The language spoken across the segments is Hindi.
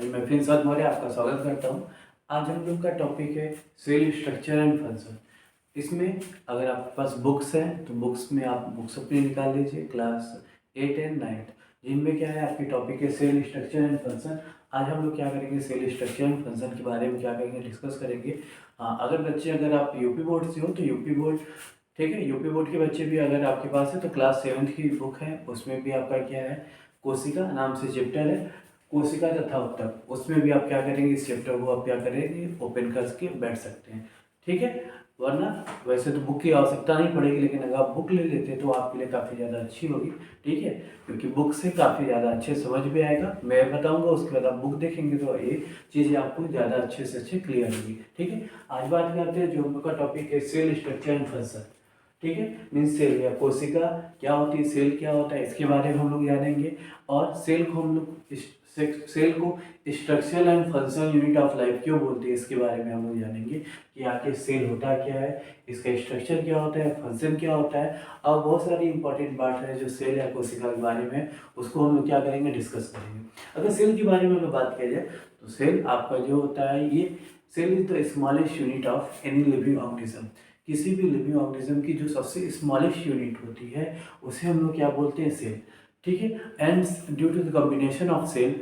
आज मैं फिर साथ मौर्य आपका स्वागत करता हूँ। आज हम लोग का टॉपिक है सेल स्ट्रक्चर एंड फंक्शन। इसमें अगर आपके पास बुक्स हैं तो बुक्स में आप बुक्स अपनी निकाल लीजिए, क्लास 8 एंड 9 जिनमें क्या है आपकी टॉपिक है सेल स्ट्रक्चर एंड फंक्शन। आज हम लोग क्या करेंगे, सेल स्ट्रक्चर एंड फंक्शन के बारे में क्या करेंगे, डिस्कस करेंगे। हाँ, अगर आप यूपी बोर्ड से हो तो यूपी बोर्ड, ठीक है, यूपी बोर्ड के बच्चे भी अगर आपके पास है तो क्लास 7 की बुक है, उसमें भी आपका क्या है, कोशिका नाम से चैप्टर है, कोशिका तथा उत्तक। उसमें भी आप क्या करेंगे, इस चैप्टर को आप क्या करेंगे, ओपन करके बैठ सकते हैं, ठीक है। वरना वैसे तो बुक की आवश्यकता नहीं पड़ेगी, लेकिन अगर आप बुक ले लेते तो आपके लिए काफ़ी ज़्यादा अच्छी होगी, ठीक है, क्योंकि बुक से काफ़ी ज़्यादा अच्छे समझ भी आएगा। मैं बताऊंगा, उसके बाद आप बुक देखेंगे तो ये चीज़ें आपको ज़्यादा अच्छे से अच्छे क्लियर होगी, ठीक है। आज बात करते हैं जो हम लोग का टॉपिक है सेल स्ट्रक्चर एंड फंक्शन, ठीक है। मीन्स सेल या कोशिका क्या होती है, सेल क्या होता है, इसके बारे में हम लोग जानेंगे। और सेल को हम लोग सेल को structural and functional unit of life क्यों बोलते हैं, इसके बारे में हम लोग जानेंगे कि आखिर सेल होता क्या है, इसका स्ट्रक्चर क्या होता है, फंक्शन क्या होता है, और बहुत सारी इंपॉर्टेंट बात है जो सेल या कोशिका के बारे में, उसको हम लोग क्या करेंगे, डिस्कस करेंगे। अगर सेल के बारे में अगर बात किया जाए तो सेल आपका जो होता है, ये cell is the smallest unit of any living organism. किसी भी लिविंग ऑर्गेनिज्म की जो सबसे स्मॉलेस्ट यूनिट होती है उसे हम लोग क्या बोलते हैं, सेल, ठीक है। And due to the combination of cell,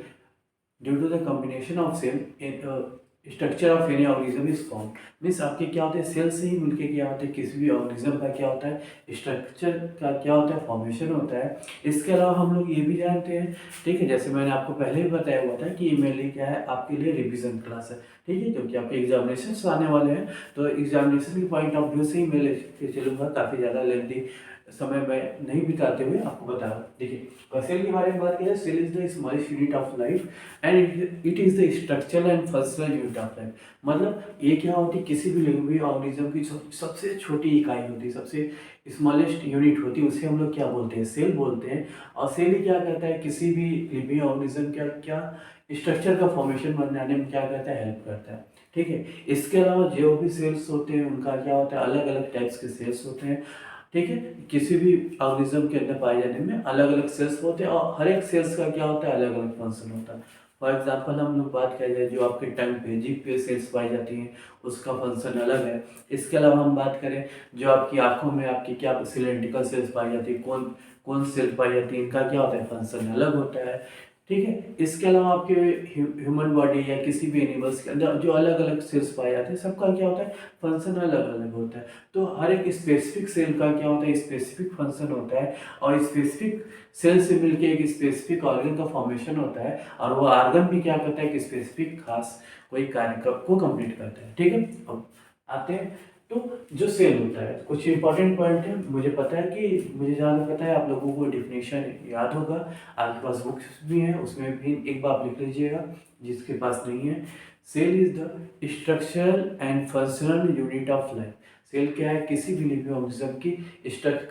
structure of any organism is form. Means आपके क्या होते हैं, सेल से ही मिलके क्या होता है, किसी भी ऑर्गेनिज्म का क्या होता है, स्ट्रक्चर का क्या होता है, फॉर्मेशन होता है। इसके अलावा हम लोग ये भी जानते हैं, ठीक है, जैसे मैंने आपको पहले भी बताया हुआ था कि ये मेरे लिए क्या है, आपके लिए रिवीजन क्लास है, ठीक है, क्योंकि आपके एग्जामिनेशन आने वाले हैं। तो एग्जामिनेशन के पॉइंट ऑफ व्यू से ही मैं लेके चलूँगा, काफ़ी ज़्यादा लेंथी समय में नहीं बिताते हुए आपको बता रहा हूँ। देखिए, सेल के बारे में बात करें, cell is the smallest unit of life and it is the structural and functional unit of life. मतलब ये क्या होती है, किसी भी लिविंग ऑर्गेनिज्म की सबसे छोटी इकाई होती है, सबसे स्मॉलेस्ट यूनिट होती है, उसे हम लोग क्या बोलते हैं, सेल बोलते हैं। और सेल ही क्या करता है, किसी भी लिविंग ऑर्गेनिज्म का क्या स्ट्रक्चर का फॉर्मेशन बनाने में क्या करता है, हेल्प करता है, ठीक है। इसके अलावा जो भी सेल्स होते हैं उनका क्या होता है, अलग अलग टाइप्स के सेल्स होते हैं, ठीक है। किसी भी ऑर्गेनिज्म के अंदर पाए जाने में अलग अलग सेल्स होते हैं और हर एक सेल्स का क्या होता है, अलग अलग फंक्शन होता है। फॉर एग्जांपल हम लोग बात किया जाए, जो आपके टंग पे, जीभ पे सेल्स पाई जाती हैं, उसका फंक्शन अलग है। इसके अलावा हम बात करें, जो आपकी आंखों में आपकी क्या सिलेंड्रिकल सेल्स पाई जाती है, कौन कौन सेल पाई जाती है, इनका क्या होता है, फंक्शन अलग होता है, ठीक है। इसके अलावा आपके ह्यूमन बॉडी या किसी भी एनिमल्स के अंदर जो अलग अलग सेल्स पाए जाते हैं, सबका क्या होता है, फंक्शन अलग अलग होता है। तो हर एक स्पेसिफिक सेल का क्या होता है, स्पेसिफिक फंक्शन होता है, और स्पेसिफिक सेल से मिलकर एक स्पेसिफिक ऑर्गन का फॉर्मेशन होता है, और वो ऑर्गन भी क्या करता है, एक स्पेसिफिक खास कोई कार्य को कंप्लीट करता है, ठीक है। अब आते हैं, तो जो सेल होता है, कुछ इंपॉर्टेंट पॉइंट है, मुझे पता है कि मुझे जहाँ तक पता है आप लोगों को डिफिनेशन याद होगा, आपके पास बुक्स भी हैं, उसमें भी एक बार लिख लीजिएगा जिसके पास नहीं है। Cell is the structural and functional unit of life. Cell क्या है, किसी भी लिविंग ऑर्गेनिज्म की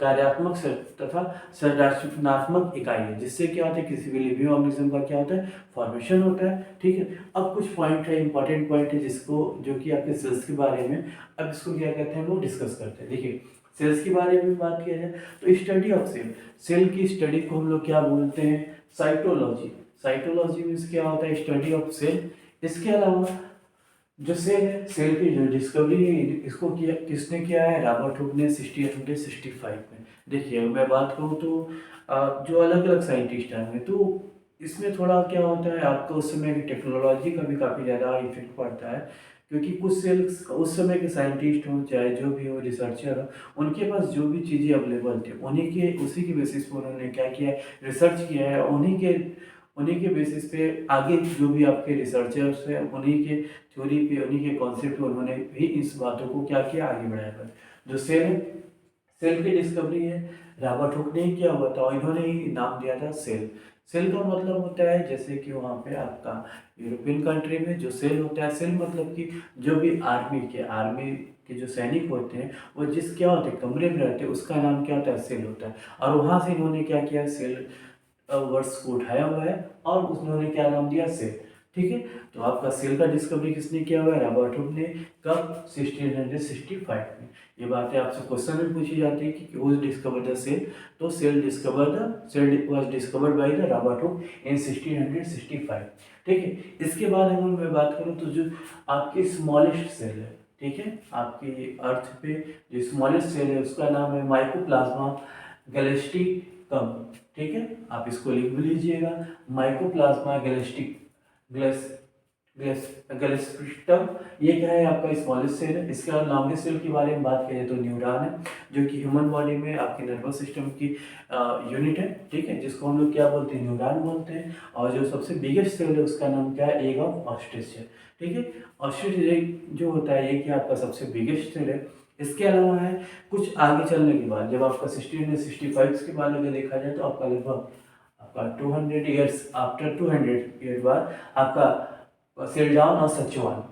कार्यात्मक तथा संरचनात्मक इकाई है, जिससे क्या होता है, किसी भी लिविंग ऑर्गेनिज्म का क्या होता है, फॉर्मेशन होता है, ठीक है। अब कुछ पॉइंट है, इंपॉर्टेंट पॉइंट है, जिसको जो कि आपके सेल्स के बारे में, अब इसको क्या कहते हैं, हम लोग डिस्कस करते हैं। देखिए, सेल्स के बारे में बात किया जाए तो स्टडी ऑफ सेल, सेल की स्टडी को हम लोग क्या बोलते हैं, साइटोलॉजी। साइटोलॉजी मीन्स क्या होता है, स्टडी ऑफ सेल। इसके अलावा जो सेल है, सेल की जो डिस्कवरी है, इसको किया किसने किया है, रॉबर्ट हुक ने 1865 में। देखिए, मैं बात करूँ तो जो अलग अलग साइंटिस्ट हैं, तो इसमें थोड़ा क्या होता है, आपको उस समय की टेक्नोलॉजी का भी काफ़ी ज़्यादा इफेक्ट पड़ता है, क्योंकि कुछ सेल्स उस समय के साइंटिस्ट हों, चाहे जो भी हो, रिसर्चर हो, उनके पास जो भी चीज़ें अवेलेबल थी, उसी के बेसिस पर उन्होंने क्या किया है, रिसर्च किया है। उन्हीं के बेसिस पे आगे जो भी आपके रिसर्चर्स हैं, उन्हीं के थ्योरी पे, उन्हीं के कॉन्सेप्ट पे उन्होंने भी इस बातों को क्या किया, आगे बढ़ाया है। जो सेल है, सेल की डिस्कवरी है रॉबर्ट हुक ने किया हुआ था, और इन्होंने ही नाम दिया था सेल। सेल का मतलब होता है, जैसे कि वहाँ पे आपका यूरोपियन कंट्री में जो सेल होता है, सेल मतलब कि जो भी आर्मी के जो सैनिक होते हैं, वो जिस क्या होते हैं, कमरे में रहते हैं, उसका नाम क्या होता है, सेल होता है। और वहाँ से इन्होंने क्या किया, सेल वर्ड्स को उठाया हुआ है और उन्होंने क्या नाम दिया, सेल, ठीक है। तो आपका सेल का डिस्कवरी किसने किया हुआ है, रॉबर्ट हुक ने। कब, 1665 में। ये बातें आपसे क्वेश्चन में पूछी जाती है कि हु डिस्कवर द सेल, तो cell was discovered by the Robert Hooke in 1665, ठीक है। इसके बाद अगर मैं बात करूँ तो जो आपकी स्मॉलेस्ट सेल है, ठीक है, आपकी अर्थ पे जो स्मॉलेस्ट सेल है उसका नाम है माइकोप्लाज्मा गैलेस्टिकम, ठीक है, आप इसको लिख भी लीजिएगा, माइकोप्लाज्मा गैलेस्टिक गैलेस्पिस्टम। ये क्या है, आपका स्मॉलेस्ट सेल है। इसके बाद लॉन्गेस्ट सेल के बारे में बात करें तो न्यूरॉन है, जो कि ह्यूमन बॉडी में आपके नर्वस सिस्टम की यूनिट है, ठीक है, जिसको हम लोग क्या बोलते हैं, न्यूरॉन बोलते हैं। और जो सबसे बिगेस्ट सेल है उसका नाम क्या है, एग ऑफ ऑस्ट्रिच है, ठीक है। ऑस्ट्रिच एग जो होता है ये क्या आपका सबसे बिगेस्ट सेल है। इसके अलावा है कुछ आगे चलने के बाद जब आपका 16 या 65 के बाद अगर देखा जाए तो आपका लगभग आपका 200 ईयर्स आफ्टर 200 ईयर बाद आपका सिल्डान और सचवान,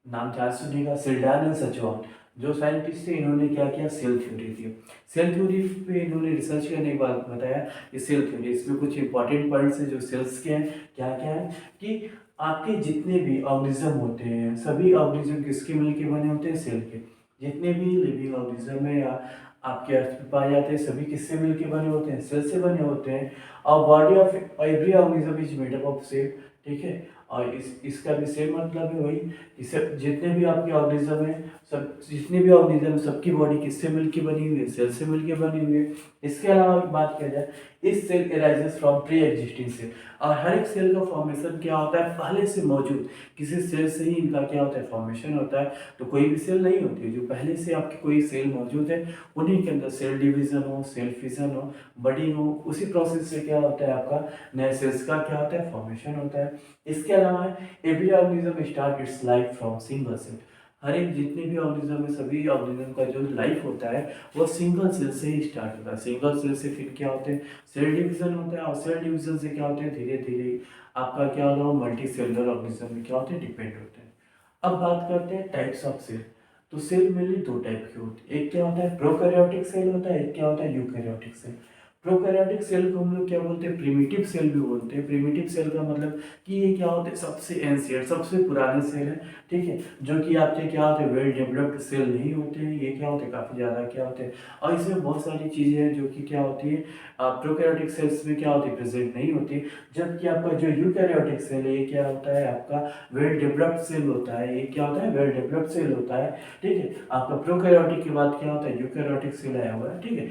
नाम क्या सुनिएगा, सिल्डान और सचवान, जो साइंटिस्ट थे इन्होंने क्या किया, सेल थ्योरी दी। सेल थ्योरी पे इन्होंने रिसर्च करने के बाद बताया कि सेल थ्योरी, इसमें कुछ इंपॉर्टेंट पॉइंट्स हैं जो सेल्स के हैं, क्या क्या है कि आपके जितने भी ऑर्गेनिज्म होते हैं सभी ऑर्गेनिज्म किसके मिलके बने होते हैं, सेल के। जितने भी लिविंग ऑर्गेनिज्म है या आपके अर्थ में पाए जाते हैं सभी किससे मिलके बने होते हैं, सेल से बने होते हैं। और body of every organism is made up of cell, ठीक है। और इसका भी सेम मतलब है वही कि सब जितने भी आपके ऑर्गेनिज्म है, सब जितने भी ऑर्गेनिज्म सबकी बॉडी किससे मिलके बनी हुई है, सेल से मिलके बनी हुई है। इसके अलावा बात किया जाए इस cell arises from pre existing cell, और हर एक सेल का फॉर्मेशन क्या होता है, पहले से मौजूद किसी सेल से ही इनका क्या होता है, फॉर्मेशन होता है। तो कोई भी सेल नहीं होती है, जो पहले से आपकी कोई सेल मौजूद है उन्हीं के अंदर सेल डिवीजन हो, सेल फिजन हो, बडिंग हो, उसी प्रोसेस से क्या होता है, आपका नए सेल्स का क्या होता है, फॉर्मेशन होता है। इसके अलावा every organism start its life from single cell, हर एक जितने भी ऑर्गेनिज्म है सभी ऑर्गेनिज्म का जो लाइफ होता है वो सिंगल सेल से ही स्टार्ट होता है। सिंगल सेल से फिर क्या होते हैं, सेल डिवीजन होता है, और सेल डिवीजन से क्या होते हैं, धीरे धीरे आपका क्या होगा, मल्टी सेलुलर ऑर्गेनिज्म में क्या होते हैं, डिपेंड होते हैं। अब बात करते हैं टाइप्स ऑफ सेल। तो सेल मेनली दो टाइप के होते हैं, एक क्या होता है प्रोकैरियोटिक सेल होता है, एक क्या होता है यूकैरियोटिक सेल। प्रोकैरियोटिक सेल को हम लोग क्या बोलते हैं, प्रिमिटिव सेल भी बोलते हैं। प्रिमिटिव सेल का मतलब कि ये क्या होते हैं, सबसे एंशिएंट सबसे पुराने सेल है, ठीक है, जो कि आपके क्या होते हैं, वेल डेवलप्ड सेल नहीं होते हैं, ये क्या होते हैं, काफ़ी ज़्यादा क्या होते हैं, और इसमें बहुत सारी चीज़ें हैं जो कि क्या होती है प्रोकैरियोटिक सेल्स में क्या होती है, प्रेजेंट नहीं होती। जबकि आपका जो यूकैरियोटिक सेल है ये क्या होता है, आपका वेल डेवलप्ड सेल होता है, ये क्या होता है, वेल डेवलप्ड सेल होता है, ठीक है। आपका प्रोकैरियोटिक के बाद क्या होता है, यूकैरियोटिक सेल आया हुआ है, ठीक है।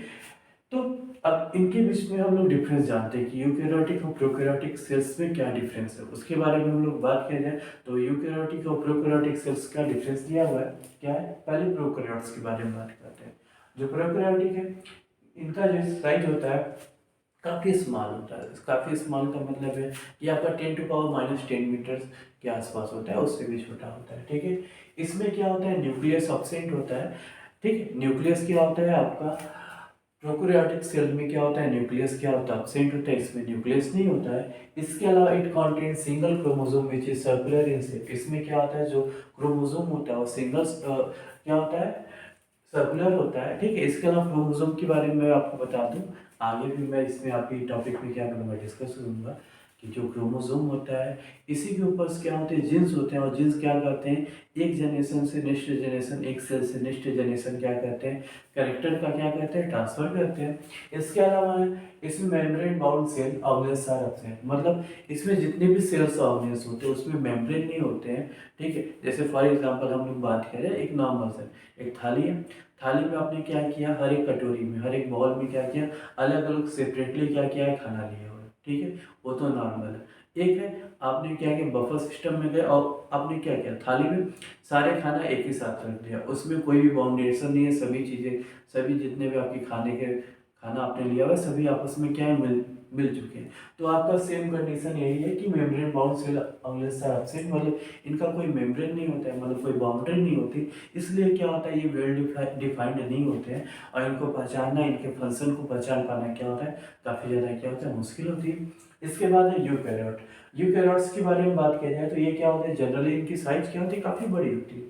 तो अब इनके बीच में हम लोग डिफरेंस जानते हैं कि यूकैरियोटिक और प्रोकैरियोटिक सेल्स में क्या डिफरेंस है, उसके बारे में हम लोग बात किया जाए तो यूकैरियोटिक और प्रोकैरियोटिक सेल्स का डिफरेंस दिया हुआ है, क्या है, पहले प्रोकैरियोट्स के बारे में बात करते हैं। जो प्रोकैरियोटिक है इनका जो साइज होता है काफ़ी स्मॉल होता है। काफ़ी स्मॉल का मतलब है कि आपका 10⁻⁻10 मीटर्स के आसपास होता है, उससे भी छोटा होता है, ठीक है। इसमें क्या होता है, न्यूक्लियस अब्सेंट होता है, ठीक है। न्यूक्लियस क्या होता है आपका, प्रोकैरियोटिक सेल में क्या होता है, न्यूक्लियस क्या होता है, एब्सेंट होता है, इसमें न्यूक्लियस नहीं होता है। इसके अलावा it contain single chromosome which is circular in shape, इसमें क्या होता है, जो क्रोमोसोम होता है वो सिंगल क्या होता है, सर्कुलर होता है, ठीक है। इसके अलावा क्रोमोसोम के बारे में मैं आपको बता दूं, आगे भी मैं इसमें आपकी टॉपिक में क्या करूँगा, डिस्कस करूँगा कि जो क्रोमोसोम होता है इसी के ऊपर क्या होते हैं, जीन्स होते हैं, और जीन्स क्या करते हैं, एक जनरेशन से नेक्स्ट जनरेशन, एक सेल से नेक्स्ट जनरेशन क्या करते हैं, कैरेक्टर का क्या करते हैं, ट्रांसफर करते हैं। इसके अलावा इसमें membrane bound cell organelles are होते हैं, मतलब इसमें जितने भी सेल्स ऑर्गेनेल्स होते हैं उसमें मेम्ब्रेन नहीं होते हैं, ठीक है। जैसे फॉर एग्जांपल हम लोग बात करें एक नॉर्मल सेल, एक थाली है, थाली में आपने क्या किया, हर एक कटोरी में, हर एक बाउल में क्या किया, अलग अलग सेपरेटली क्या किया है, खाना लिया हुआ है, ठीक है, वो तो नॉर्मल है। एक है आपने क्या किया, बफर सिस्टम में गए और आपने क्या किया, थाली में सारे खाना एक ही साथ रख दिया, उसमें कोई भी बाउंडेशन नहीं है, सभी चीज़ें सभी जितने भी आपके खाने के खाना आपने लिया हुआ है सभी आपस में क्या है, मिल चुके हैं। तो आपका सेम कंडीशन यही है कि membrane bound cell organelles are absent, मतलब इनका कोई मेम्ब्रेन नहीं होता है, मतलब कोई बाउंड्री नहीं होती, इसलिए क्या होता है ये वेल डिफाइंड नहीं होते हैं, और इनको पहचानना, इनके फंक्शन को पहचान पाना क्या होता है, काफ़ी ज़्यादा क्या होता है, मुश्किल होती है। इसके बाद है यूकैरियोट। यूकैरियोट्स के बारे में बात किया जाए तो ये क्या होते हैं, जनरली इनकी साइज क्या होती है, काफ़ी बड़ी होती है।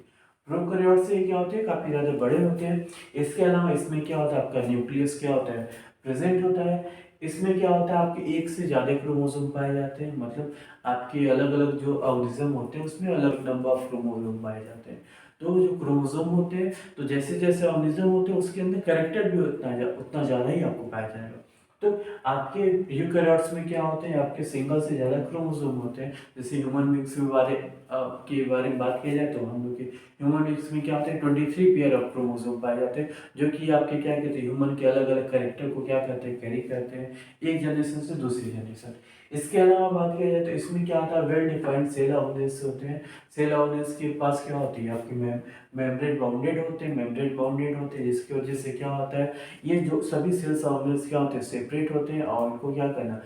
प्रोकैरियोट से क्या होते हैं, काफ़ी ज़्यादा बड़े होते हैं। इसके अलावा इसमें क्या होता है, आपका न्यूक्लियस क्या होता है, प्रेजेंट होता है। इसमें क्या होता है, आपके एक से ज़्यादा क्रोमोसोम पाए जाते हैं, मतलब आपके अलग अलग जो ऑर्गेनिज्म होते हैं उसमें अलग नंबर ऑफ क्रोमोसोम पाए जाते हैं। तो जो क्रोमोसोम होते हैं तो जैसे जैसे ऑर्गेनिज्म होते हैं उसके अंदर कैरेक्टर भी उतना ज़्यादा ही आपको पाया जाएगा। तो आपके यूकेरियोट्स में क्या होते हैं, आपके सिंगल से ज़्यादा क्रोमोसोम होते हैं। जैसे ह्यूमन बींग्स के बारे में बात की जाए तो हम लोग के ह्यूमन बींग्स में क्या होते हैं 23 पेयर ऑफ क्रोमोसोम पाए जाते हैं, जो कि आपके क्या कहते हैं ह्यूमन के अलग अलग कैरेक्टर को क्या करते हैं, कैरी करते हैं एक जनरेशन से दूसरी जनरेशन। इसके अलावा बात किया जाए तो इसमें क्या आता है वेल डिफाइंड सेल ऑर्गेनेल्स होते हैं। सेल ऑर्गेनेल्स के पास क्या होती है आपकी मेम्ब्रेन बाउंडेड होते हैं, मेम्ब्रेन बाउंडेड होते हैं, जिसकी वजह से क्या होता है ये जो सभी सेल्स ऑर्गेनेल्स क्या होते हैं सेपरेट होते हैं, और इनको क्या करना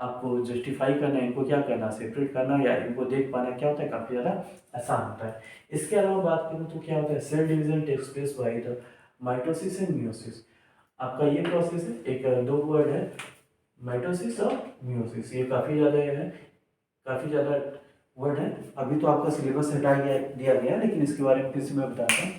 आपको जस्टिफाई करना, इनको क्या करना सेपरेट करना या इनको देख पाना क्या होता है काफ़ी ज़्यादा आसान होता है। इसके अलावा बात करूँ तो क्या होता है cell division takes place by the mitosis and meiosis. आपका ये प्रोसेस है, एक दो वर्ड है माइटोसिस और मियोसिस, ये काफ़ी ज़्यादा है, काफ़ी ज़्यादा वर्ड है। अभी तो आपका सिलेबस हटा दिया गया, लेकिन इसके बारे में फिर से मैं बताता हूँ।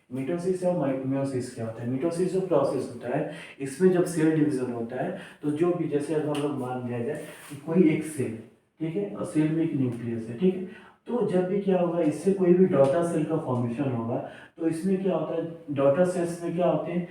मिटोसिस और मियोसिस क्या होता है। मिटोसिस जो प्रोसेस होता है इसमें जब सेल डिवीजन होता है तो जो भी जैसे अगर हम लोग मान लिया जाए कि कोई एक सेल, ठीक है, और सेल में एक न्यूक्लियस है, ठीक है, तो जब भी क्या होगा इससे कोई भी डॉटर सेल का फॉर्मेशन होगा तो इसमें क्या होता है डॉटर सेल्स में क्या होते हैं,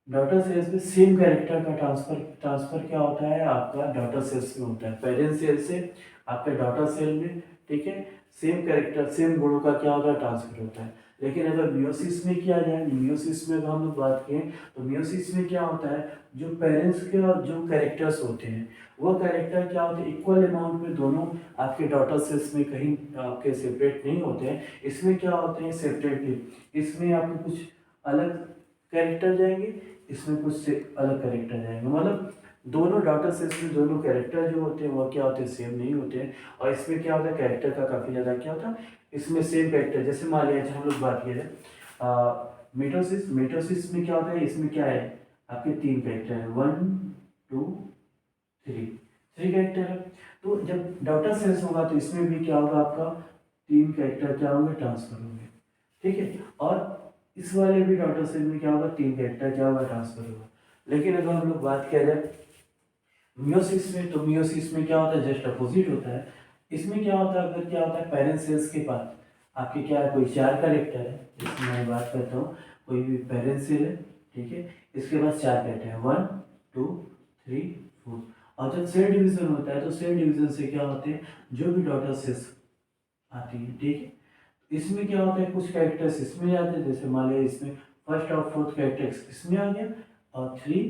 डॉटर सेल्स में सेम कैरेक्टर का ट्रांसफर क्या होता है आपका डॉटर सेल्स में होता है, पेरेंट सेल से आपके डॉटर सेल में, ठीक है, सेम कैरेक्टर सेम गुणों का क्या होता है ट्रांसफर होता है। लेकिन अगर मियोसिस में किया जाए, मियोसिस में अगर हम लोग बात करें तो मियोसिस में क्या होता है जो पेरेंट्स के और जो कैरेक्टर्स होते हैं वो कैरेक्टर क्या होते हैं इक्वल अमाउंट में दोनों आपके डॉटर सेल्स में कहीं आपके सेपरेट नहीं होते हैं। इसमें क्या होते हैं सेपरेटली, इसमें आपके कुछ अलग कैरेक्टर जाएंगे, इसमें कुछ से अलग कैरेक्टर जाएंगे, मतलब दोनों डाटा सेट्स में दोनों कैरेक्टर जो होते हैं वो क्या होते हैं सेम नहीं होते हैं। और इसमें क्या होता है कैरेक्टर का काफ़ी ज़्यादा क्या होता है इसमें सेम कैरेक्टर, जैसे मान लिया हम लोग बात किया जाए मिटोसिस, मिटोसिस में क्या होता है इसमें क्या है आपके तीन कैरेक्टर है 1 2 3 कैरेक्टर है। तो जब डाटा सेल्स होगा तो इसमें भी क्या होगा आपका तीन कैरेक्टर क्या होंगे ट्रांसफर होंगे, ठीक है, और इस वाले भी डॉटर सेल में क्या होगा तीन कैरेक्टर क्या होगा ट्रांसफर होगा। लेकिन अगर हम लोग बात किया जाए मियोसिस में तो मियोसिस में क्या होता है जस्ट अपोजिट होता है। इसमें क्या होता है अगर क्या होता है पेरेंट सेल्स के पास आपके क्या है कोई चार कैरेक्टर है, इसमें मैं बात करता हूँ कोई भी पेरेंट सेल है, ठीक है, इसके पास चार कैरेक्टर है 1 2 3 4। और जब सेल डिवीजन होता है तो सेल डिवीजन से क्या होते हैं जो भी डॉटर सेल्स आती है, ठीक है, इसमें क्या होता है कुछ कैरेक्टर्स इसमें जाते हैं, जैसे मान लिया इसमें फर्स्ट और फोर्थ कैरेक्टर्स इसमें आ गया और थ्री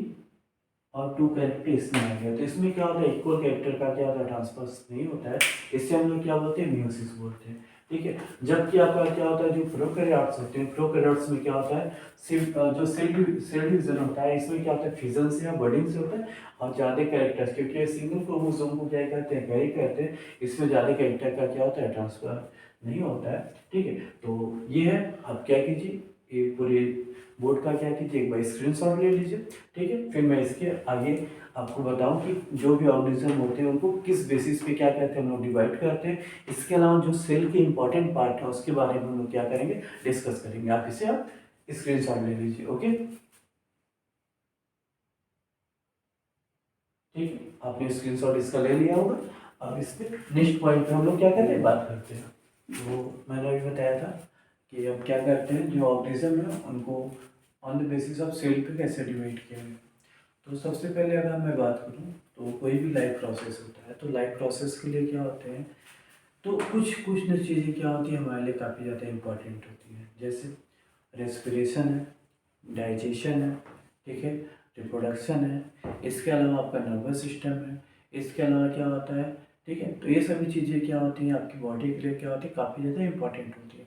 और टू कैरेक्टर इसमें आ गया, तो इसमें क्या होता है इक्वल कैरेक्टर का क्या होता है ट्रांसफर नहीं होता है, इससे हम लोग क्या बोलते हैं मियोसिस बोलते हैं, ठीक है। जबकि आपका क्या होता है जो प्रोकैरियोट्स होते हैं, प्रोकैरियोट्स में क्या होता है जो सेल डिवीजन होता है इसमें क्या होता है फिजन से या बर्डिंग से होता है और ज़्यादा कैरेक्टर्स क्योंकि सिंगल क्रोमोसोम को क्या करते हैं कैरी करते हैं, इसमें ज़्यादा कैरेक्टर का क्या होता है ट्रांसफर नहीं होता है, ठीक है। तो ये है, आप क्या कीजिए ये पूरे बोर्ड का क्या कीजिए एक बार स्क्रीनशॉट ले लीजिए, ठीक है, फिर मैं इसके आगे आपको बताऊं कि जो भी ऑर्गेनिज्म होते हैं उनको किस बेसिस पे क्या कहते हैं हम लोग डिवाइड करते हैं। इसके अलावा जो सेल के इंपॉर्टेंट पार्ट है उसके बारे में हम लोग क्या करेंगे डिस्कस करेंगे। आप इसे आप स्क्रीनशॉट ले लीजिए, ओके, ठीक है, आपने स्क्रीनशॉट इसका ले लिया होगा। अब इस पे नेक्स्ट पॉइंट पे हम लोग क्या करते हैं बात करते हैं। तो मैंने अभी बताया था कि अब क्या करते हैं जो ऑर्गेनिज्म है उनको on the basis of cell पे कैसे डिवाइड किया गया। तो सबसे पहले अगर मैं बात करूँ तो कोई भी लाइफ प्रोसेस होता है तो लाइफ प्रोसेस के लिए क्या होते हैं तो कुछ कुछ न चीज़ें क्या होती हैं हमारे लिए काफ़ी ज़्यादा इम्पोर्टेंट होती हैं, जैसे रेस्पिरेशन है, डाइजेशन है, ठीक है, रिप्रोडक्शन है, इसके अलावा आपका नर्वस सिस्टम है, इसके अलावा क्या होता है, ठीक है, तो ये सभी चीज़ें क्या होती हैं आपकी बॉडी के लिए क्या होती है काफ़ी ज़्यादा इंपॉर्टेंट होती है।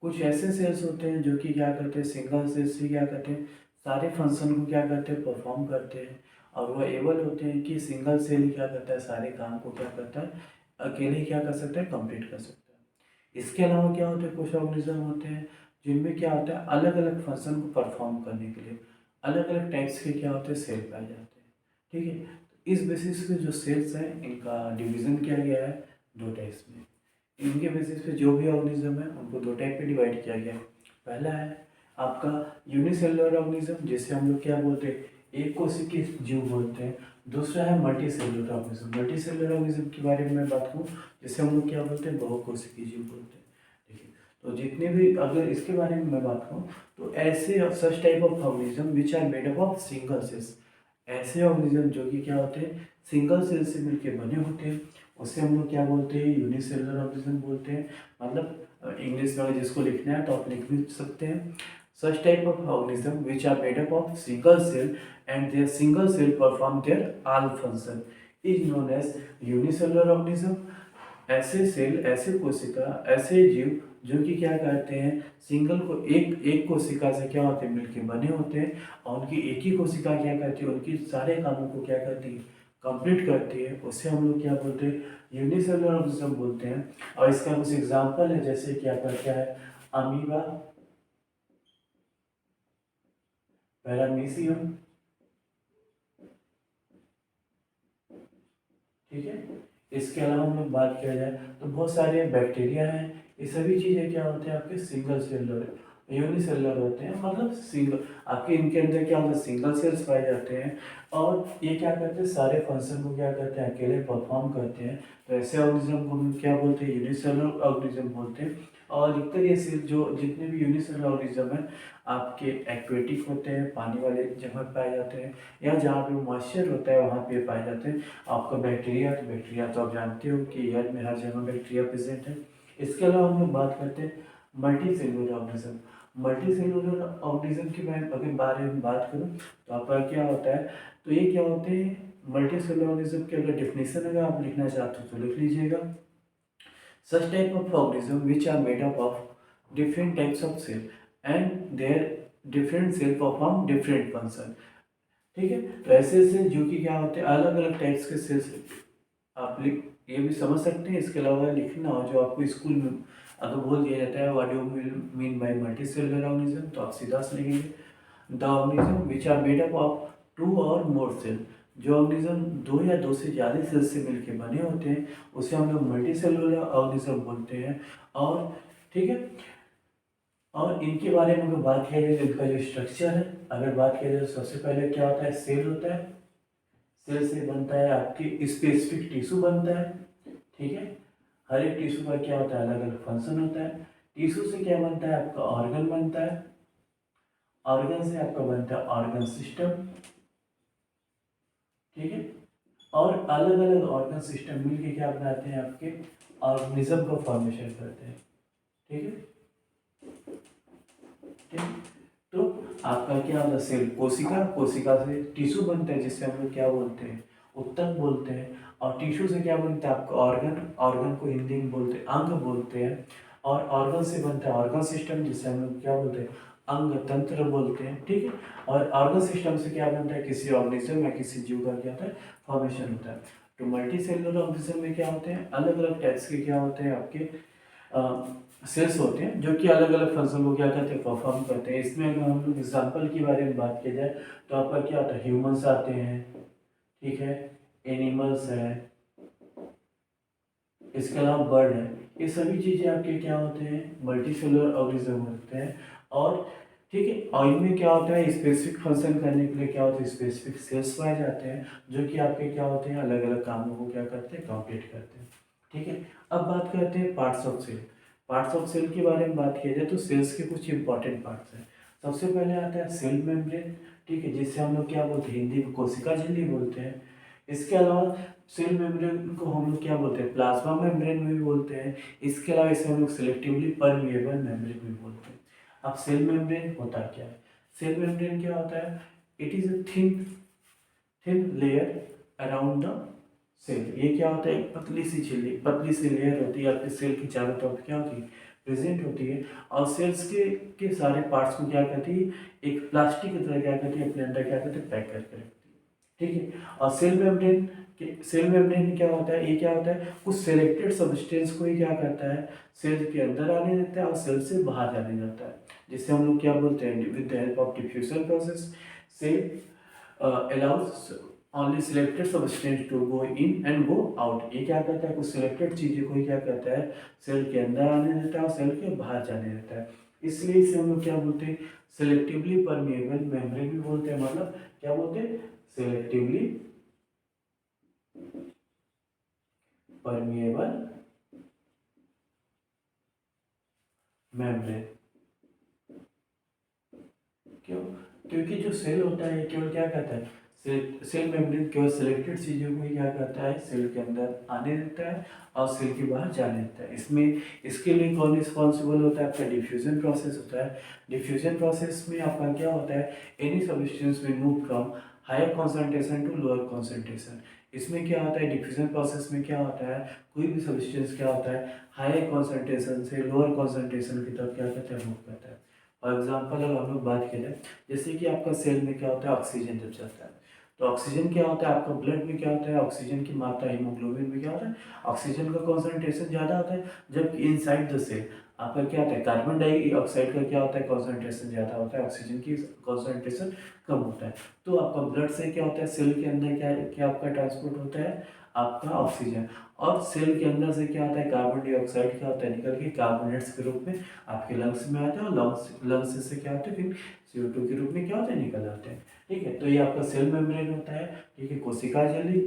कुछ ऐसे सेल्स होते हैं जो कि क्या करते हैं सिंगल सेल्स से क्या करते हैं सारे फंक्शन को क्या करते हैं परफॉर्म करते हैं, और वह एबल होते हैं कि सिंगल सेल ही क्या करता है सारे काम को क्या करता है अकेले ही क्या कर सकता है कंप्लीट कर सकता है। इसके अलावा क्या होता है कुछ ऑर्गेनिज्म होते हैं जिनमें क्या होता है अलग अलग फंक्शन को परफॉर्म करने के लिए अलग अलग टाइप्स के क्या होते हैं सेल पाए जाते हैं, ठीक है। तो इस बेसिस पे जो सेल्स हैं इनका डिवीज़न किया गया है दो टाइप्स में। इनके बेसिस पे जो भी ऑर्गेनिज्म है उनको दो टाइप पे डिवाइड किया गया है। पहला है आपका यूनिसेलुलर ऑर्गेनिज्म जिसे हम लोग क्या बोलते हैं एक कोशिकीय जीव बोलते हैं। दूसरा है multi cellular organism. Multi cellular organism के बारे में मैं बात करूँ जिसे हम लोग क्या बोलते हैं बहुकोशिकीय जीव बोलते हैं, ठीक है। तो जितने भी अगर इसके बारे में मैं बात करूँ तो ऐसे such type of organism which are made up of single cells ऐसे ऑर्गेनिज्म जो कि क्या होते हैं सिंगल सेल से मिलके बने होते हैं, उसे हम लोग क्या बोलते हैं यूनिसेलुलर ऑर्गेनिज्म बोलते हैं। मतलब इंग्लिश में अगर जिसको लिखना है तो आप लिख भी सकते हैं। Such type of organism which are made up of single cell and their single cell perform their all function is known as unicellular organism. ऐसे सेल, ऐसे कोशिका, ऐसे जीव जो कि क्या करते हैं सिंगल को एक एक कोशिका से क्या होते हैं मिलके बने होते हैं, और उनकी एक ही कोशिका क्या करती है उनकी सारे कामों को क्या करती है कंप्लीट करती है, उसे हम लोग क्या बोलते हैं यूनिसेलुलर ऑर्गेनिज्म बोलते हैं। और इसका कुछ एग्जांपल है जैसे क्या करता है अमीबा, पैरामीशियम, ठीक है। इसके अलावा हम लोग बात किया जाए तो बहुत सारे बैक्टीरिया हैं, ये सभी चीज़ें क्या होते हैं आपके सिंगल सेलुलर यूनिसेलुलर होते हैं, मतलब सिंगल आपके इनके अंदर क्या होता है सिंगल सेल्स पाए जाते हैं, और ये क्या करते हैं सारे फंक्शन को क्या करते हैं अकेले परफॉर्म करते हैं। तो ऐसे ऑर्गेनिज्म को हम क्या बोलते हैं यूनिसेलुलर ऑर्गेनिज्म बोलते हैं। और अधिकतर ये सेल जो जितने भी यूनिसेलुलर ऑर्गेनिज्म हैं आपके एक्वेटिक होते हैं, पानी वाले जगह पाए जाते हैं, या जहाँ पे मॉइस्चर होता है वहाँ पे पाए जाते हैं। आपका बैक्टीरिया, तो बैक्टीरिया तो आप जानते हो कि यार में हर जगह बैक्टीरिया प्रेजेंट है। इसके अलावा हम लोग बात करते हैं multi cellular organism. Multi cellular organism की मैं अगर बारे में बात करूँ तो आपका क्या होता है, तो ये क्या होते हैं मल्टी सेलुलर ऑर्गेनिज्म की अगर डेफिनेशन अगर आप लिखना चाहते हो तो लिख लीजिएगा। Such type of organism which are made up of different types of cell and their different cell perform different function। ठीक है, तो ऐसे ऐसे जो कि क्या होते हैं अलग अलग टाइप्स के सेल्स आप लिख ये भी समझ सकते हैं। इसके अलावा लिखना हो जो आपको स्कूल में अगर बोल दिया जाता है what do you mean by multicellular organism, तो आप सीधा से लिखेंगे the organism which are made up of two और मोर सेल। जो ऑर्गेनिज्म दो या दो से ज़्यादा सेल से मिलकर बने होते हैं उसे हम लोग मल्टी सेलुलर ऑर्गेनिज्म बोलते हैं। और ठीक है, और इनके बारे में अगर बात किया जाए तो इनका जो स्ट्रक्चर है अगर बात किया जाए तो सबसे पहले क्या होता है सेल होता है। सेल से बनता है आपकी स्पेसिफिक टिश्यू बनता है, ठीक है। हर एक टिश्यू का क्या होता है अलग अलग फंक्शन होता है। टिश्यू से क्या बनता है आपका ऑर्गन बनता है, ऑर्गन से आपका बनता है ऑर्गन सिस्टम, ठीक है। और अलग अलग ऑर्गन सिस्टम मिलके क्या बनाते हैं आपके ऑर्गेनिज्म को फॉर्मेशन करते हैं, ठीक है। ठीक, तो आपका क्या होता है सेल कोशिका, कोशिका से टिश्यू बनता है जिससे हम लोग क्या बोलते हैं उत्तक बोलते हैं। और टिश्यू से क्या बनता है आपका ऑर्गन, ऑर्गन को हिंदी में बोलते हैं अंग बोलते हैं। और ऑर्गन से बनता है ऑर्गन सिस्टम जिससे हम लोग क्या बोलते हैं अंग तंत्र बोलते हैं, ठीक है। और ऑर्गन सिस्टम से क्या बनता है किसी ऑर्गेनिज्म या किसी जीव का क्या होता है फॉर्मेशन होता है। तो मल्टी सेलुलर ऑर्गेनिज्म में क्या होते हैं अलग अलग टाइप्स के क्या होते हैं आपके सेल्स होते हैं जो कि अलग अलग फंक्शन को क्या करते हैं परफॉर्म करते हैं। इसमें अगर हम लोग एग्जाम्पल की बारे में बात की जाए तो आपका क्या होता है ह्यूमंस आते हैं, ठीक है, एनिमल्स है, इसके अलावा बर्ड है। ये सभी चीज़ें आपके क्या होते हैं मल्टी सेलुलर ऑर्गेनिज्म होते हैं। और ठीक है, और इनमें क्या होता है स्पेसिफिक फंक्शन करने के लिए क्या होता है स्पेसिफिक सेल्स पाए जाते हैं जो कि आपके क्या होते हैं अलग अलग कामों को क्या करते हैं कंप्लीट करते हैं, ठीक है। अब बात करते हैं parts of cell. Parts of cell के बारे में बात किया जाए तो सेल्स के कुछ इंपॉर्टेंट पार्ट्स हैं। सबसे पहले आता है सेल मेम्ब्रेन, ठीक है, जिससे हम लोग क्या बोलते हैं हिंदी में कोशिका झिल्ली बोलते हैं। इसके अलावा सेल मेम्ब्रेन को हम लोग क्या बोलते हैं प्लाज्मा मेम्ब्रेन भी बोलते हैं। इसके अलावा इसे हम लोग सिलेक्टिवली परमिएबल मेम्ब्रेन भी बोलते हैं। अब सेल मेम्ब्रेन होता क्या है, सेल मेम्ब्रेन क्या होता है it is a thin thin layer around the cell. ये क्या होता है एक पतली सी झिल्ली, पतली सी लेयर होती है आपके सेल की चारों तरफ क्या होती है प्रेजेंट होती है। और सेल्स के सारे पार्ट्स को क्या करती है एक प्लास्टिक की तरह क्या करती है अपने अंदर क्या करती है पैक करके रखती है, ठीक है। और सेल मेम्ब्रेन में क्या होता है ये क्या होता है कुछ सिलेक्टेड सब्सटेंस को ही क्या करता है सेल के अंदर आने देता है और सेल से बाहर जाने देता है, जिससे हम लोग क्या बोलते हैं with the help of diffusion process cell allows only selected substance to go in and go out। ये क्या करता है कुछ सिलेक्टेड चीज़ें को ही क्या करता है सेल के अंदर आने देता है और सेल के बाहर जाने देता है। इसलिए इसे हम लोग क्या बोलते हैं सिलेक्टिवली परमिएबल मेम्ब्रेन भी बोलते हैं। मतलब क्या बोलते हैं सिलेक्टिवली परमिएबल मेम्ब्रेन। क्यों, क्योंकि जो सेल होता है केवल क्या करता है सेल मेम्ब्रेन केवल सिलेक्टेड चीज़ों को ही क्या करता है, सेल के अंदर आने देता है और सेल के बाहर जाने देता है। इसमें इसके लिए कौन रिस्पॉन्सिबल होता है, आपका डिफ्यूजन प्रोसेस होता है। डिफ्यूजन प्रोसेस में आपका क्या होता है, एनी सब्सटेंस में move from higher concentration to lower concentration. इसमें क्या होता है, डिफ्यूजन प्रोसेस में क्या होता है, कोई भी सब्सटेंस क्या होता है, हायर कॉन्सेंट्रेशन से लोअर कॉन्सेंट्रेशन की तरफ क्या करता है, मूव करता है। फॉर एग्जाम्पल अगर हम लोग बात करें, जैसे कि आपका सेल में क्या होता है, ऑक्सीजन जब जाता है तो ऑक्सीजन क्या होता है, आपका ब्लड में क्या होता है, ऑक्सीजन की मात्रा हीमोग्लोबिन में क्या होता है, ऑक्सीजन का कॉन्सेंट्रेशन ज़्यादा होता है। जबकि इनसाइड द सेल आपका क्या होता है, कार्बन डाइऑक्साइड का क्या होता है, कॉन्सेंट्रेशन ज़्यादा होता है, ऑक्सीजन की कॉन्सेंट्रेशन कम होता है। तो आपका ब्लड से क्या होता है, सेल के अंदर क्या क्या आपका ट्रांसपोर्ट होता है, आपका ऑक्सीजन। और सेल के अंदर से क्या होता है, कार्बन डाइऑक्साइड क्या होता है, निकल के कार्बोनेट्स के रूप में आपके लंग्स में आता है, और लंग्स से क्या होता है, फिर CO2 के रूप में क्या होता है, निकल आते हैं। ठीक है, तो ये आपका सेल मेम्ब्रेन होता है। ठीक है, कोशिका झिल्ली,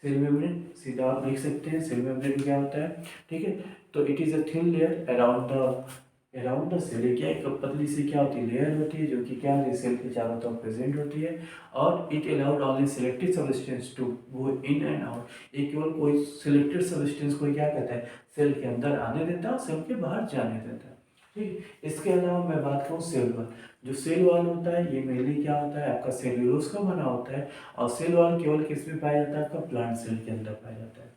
सेल मेम्ब्रेन सीधा आप लिख सकते हैं, सेल मेम्ब्रेन क्या होता है। ठीक है, तो it is a thin layer around the cell. क्या एक पतली सी क्या होती है, लेयर होती है, जो कि क्या होती है, सेल के चारों तरफ प्रेजेंट होती है। और it allowed only selected substance to go in and out. ये केवल कोई सिलेक्टेड सब्सटेंस को क्या कहता है, सेल के अंदर आने देता है और सेल के बाहर जाने देता है। ठीक, इसके अलावा मैं बात करूँ सेल वॉल। जो सेल वॉल होता है, ये मेनली क्या होता है, आपका सेल्यूलोज का बना होता है। और सेल वॉल केवल किस में पाया जाता है, आपका प्लांट सेल के अंदर पाया जाता है।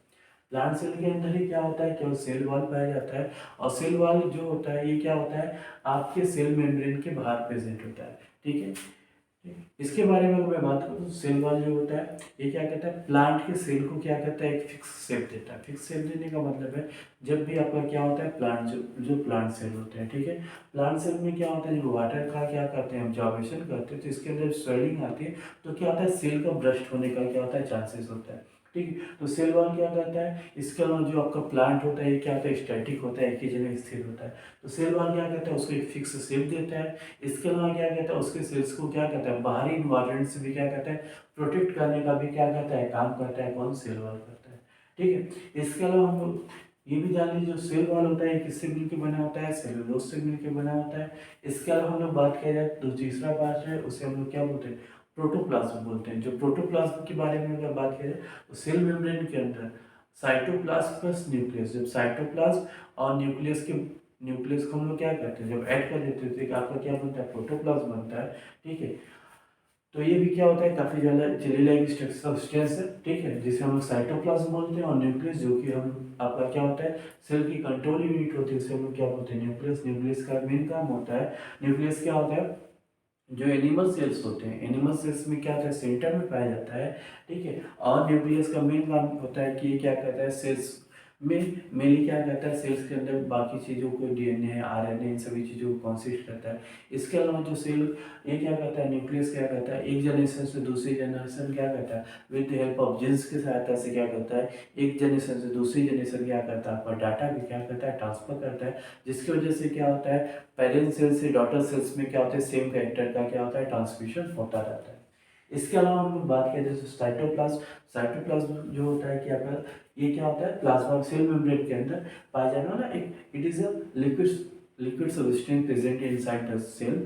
प्लांट सेल के अंदर ही क्या होता है, केवल सेल वॉल पाया जाता है। और सेल वॉल जो होता है, ये क्या होता है, आपके सेल मेम्ब्रेन के बाहर प्रेजेंट होता है। ठीक है, इसके बारे में अगर मैं बात करूँ तो सेल वॉल जो होता है, ये क्या कहता है, प्लांट के सेल को क्या कहता है, एक फिक्स शेप देता है। फिक्स शेप देने का मतलब है, जब भी आपका क्या होता है, प्लांट जो प्लांट सेल होते हैं, ठीक है, प्लांट सेल में क्या होता है, जब वाटर का क्या करते हैं, ऑब्जॉर्वेशन करते हैं, तो इसके अंदर स्वेलिंग आती है, तो क्या होता है, सेल का ब्रस्ट होने का क्या होता है, चांसेस होता है। ठीक है, तो सेल वॉल क्या करता है, इसके अलावा जो आपका प्लांट होता है, ये क्या होता है, स्टैटिक होता है, एक ही जगह स्थिर होता है। तो सेल वॉल क्या करता है, उसको एक फिक्स शेप देता है। इसके अलावा क्या कहता है, उसके सेल्स को क्या कहता है, बाहरी इन्वायरमेंट से भी क्या कहता है, प्रोटेक्ट करने का भी क्या कहता है, काम करता है। कौन, सेल वॉल करता है। ठीक है, इसके अलावा हम लोग ये भी जान लीजिए, जो सेल वॉल होता है किससे मिलकर बना होता है, सेलुलोज से मिलकर बना होता है। इसके अलावा हम लोग बात किया जाए तो तीसरा पार्ट है, उसे हम लोग क्या बोलते हैं, प्रोटोप्लाज्म बोलते हैं। जो प्रोटोप्लाज्म के बारे में अगर बात किया जाए तो सेल मेम्ब्रेन के अंदर साइटोप्लाज्म प्लस न्यूक्लियस, जब साइटोप्लाज्म और न्यूक्लियस को हम लोग क्या करते हैं, जब ऐड कर देते हैं तो आपका क्या बनता है, प्रोटोप्लाज्म बनता है। ठीक है, तो ये भी क्या होता है, काफ़ी ज़्यादा जेली सब्सटेंस है। ठीक है, जिसे हम लोग साइटोप्लाज्म बोलते हैं। और न्यूक्लियस जो कि हम आपका क्या होता है, सेल की कंट्रोल यूनिट होती है, उसे हम लोग क्या बोलते हैं, न्यूक्लियस। न्यूक्लियस का मेन काम होता है, न्यूक्लियस क्या होता है, जो एनिमल सेल्स होते हैं, एनिमल सेल्स में क्या होता है, सेंटर में पाया जाता है। ठीक है, और न्यूक्लियस का मेन काम होता है कि ये क्या करता है, सेल्स में मेनली क्या करता है, सेल्स के अंदर बाकी चीज़ों को, DNA RNA इन सभी चीज़ों को कॉन्सिस्ट करता है। इसके अलावा जो सेल, ये क्या करता है, न्यूक्लियस क्या करता है, एक जनरेशन से दूसरी जनरेशन क्या करता है, with the help of genes की सहायता से क्या करता है, एक जनरेशन से दूसरी जनरेशन क्या करता है, आपका डाटा भी क्या करता है, ट्रांसफर करता है। जिसकी वजह से क्या होता है, पेरेंट सेल से डॉटर सेल्स में क्या होता है, सेम कैरेक्टर का क्या होता है, ट्रांसमिशन होता रहता है। इसके अलावा हम लोग बात करें जैसे साइटोप्लाज्म। साइटोप्लाज्म जो होता है कि आपका, ये क्या होता है, प्लाज्मा सेल मेम्ब्रेन के अंदर पाया जाने वाला एक, it is a liquid substance present inside the cell.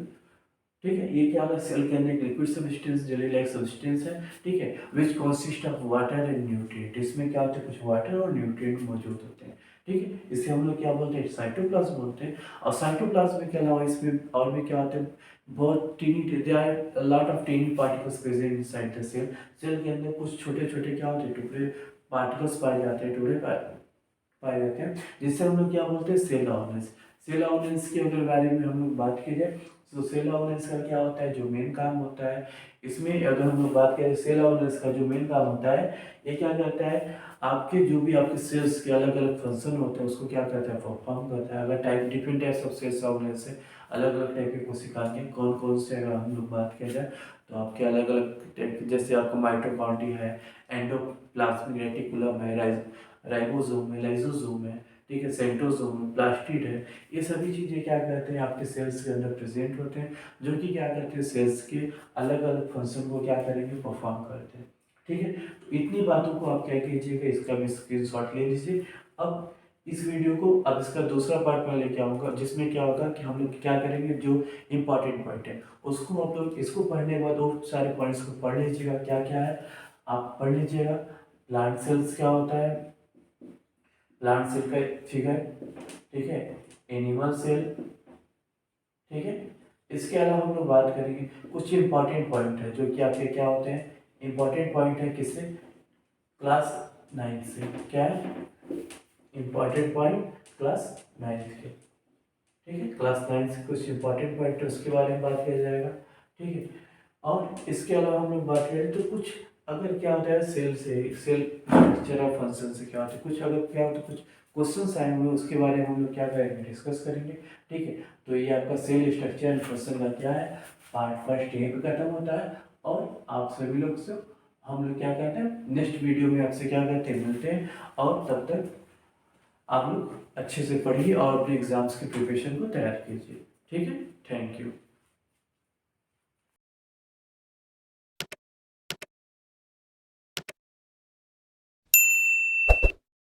ठीक है, ये क्या होता है, सेल के अंदर एक liquid substance, jelly like substance है। ठीक है, which consist of water and nutrient. इसमें क्या होता है, कुछ वाटर और न्यूट्रिएंट मौजूद होते हैं। ठीक है, इसे हम लोग क्या बोलते हैं, साइटोप्लाज्म बोलते हैं। और साइटोप्लाज्म के अलावा इसमें और भी क्या होते हैं, बहुत tiny, there are lot of tiny particles present inside the cell. Cell के अंदर कुछ छोटे छोटे क्या होते हैं, टुकड़े पार्टिकल्स पाए जाते हैं, टुकड़े पाए जाते हैं, जिससे हम लोग क्या बोलते हैं, सेल ऑर्गेन्स। सेल ऑर्गेन्स के अगर बारे में हम लोग बात की जाए तो सेल ऑर्गेन्स का क्या होता है, जो मेन काम होता है, इसमें अगर हम लोग बात करें सेल ऑर्गेन्स का जो मेन काम होता है, ये क्या करता है, आपके जो भी आपके सेल्स के अलग अलग फंक्शन होते हैं उसको क्या करता है, परफॉर्म करता है। अगर type different types of cells organs है, अलग अलग टाइप के कोशिकाएं हैं, कौन कौन से अगर हम लोग बात किया जाए तो आपके अलग अलग टाइप, जैसे आपका माइटोकॉन्ड्रिया है, एंडोप्लाज्मिक रेटिकुलम है, राइबोसोम है, लाइसोसोम है, ठीक है, सेंट्रोसोम है, प्लास्टिड है। ये सभी चीज़ें क्या करते हैं, आपके सेल्स के अंदर प्रेजेंट होते हैं, जो कि क्या करते हैं, सेल्स के अलग अलग फंक्शन को क्या करेंगे, परफॉर्म करते हैं। ठीक है, तो इतनी बातों को आप क्या कीजिएगा, इसका भी स्क्रीनशॉट ले लीजिए। अब इस वीडियो को अब इसका दूसरा पार्ट मैं लेके आऊँगा, जिसमें क्या होगा कि हम लोग क्या करेंगे, जो इम्पॉर्टेंट पॉइंट है उसको आप लोग इसको पढ़ने के बाद वो सारे पॉइंट्स को पढ़ लीजिएगा, क्या क्या है आप पढ़ लीजिएगा। प्लांट सेल्स क्या होता है, प्लांट सेल का फिगर, ठीक है, एनिमल सेल, ठीक है। इसके अलावा हम लोग बात करेंगे कुछ इंपॉर्टेंट पॉइंट है जो कि आपके क्या होते हैं, इंपॉर्टेंट पॉइंट है किससे, क्लास 9 से। क्या है इंपॉर्टेंट पॉइंट क्लास 9 के, ठीक है। क्लास 9 से कुछ इंपॉर्टेंट पॉइंट है उसके बारे में बात किया जाएगा, ठीक है। और इसके अलावा हम लोग बात करें तो कुछ अगर क्या होता है सेल से, सेल स्ट्रक्चर ऑफ फंक्शन से क्या होता है, कुछ अगर क्या होता है कुछ क्वेश्चंस आए हुए उसके बारे में हम लोग क्या करेंगे, डिस्कस करेंगे, ठीक है। तो ये आपका सेल स्ट्रक्चर एंड फंक्शन का क्या है पार्ट फर्स्ट यहीं पे खत्म होता है। और आप सभी लोग से हम लोग क्या कहते हैं नेक्स्ट वीडियो में आपसे क्या कहते हैं मिलते हैं। और तब तक आप लोग अच्छे से पढ़िए और अपने एग्जाम्स की प्रिपरेशन को तैयार कीजिए, ठीक है। Thank you.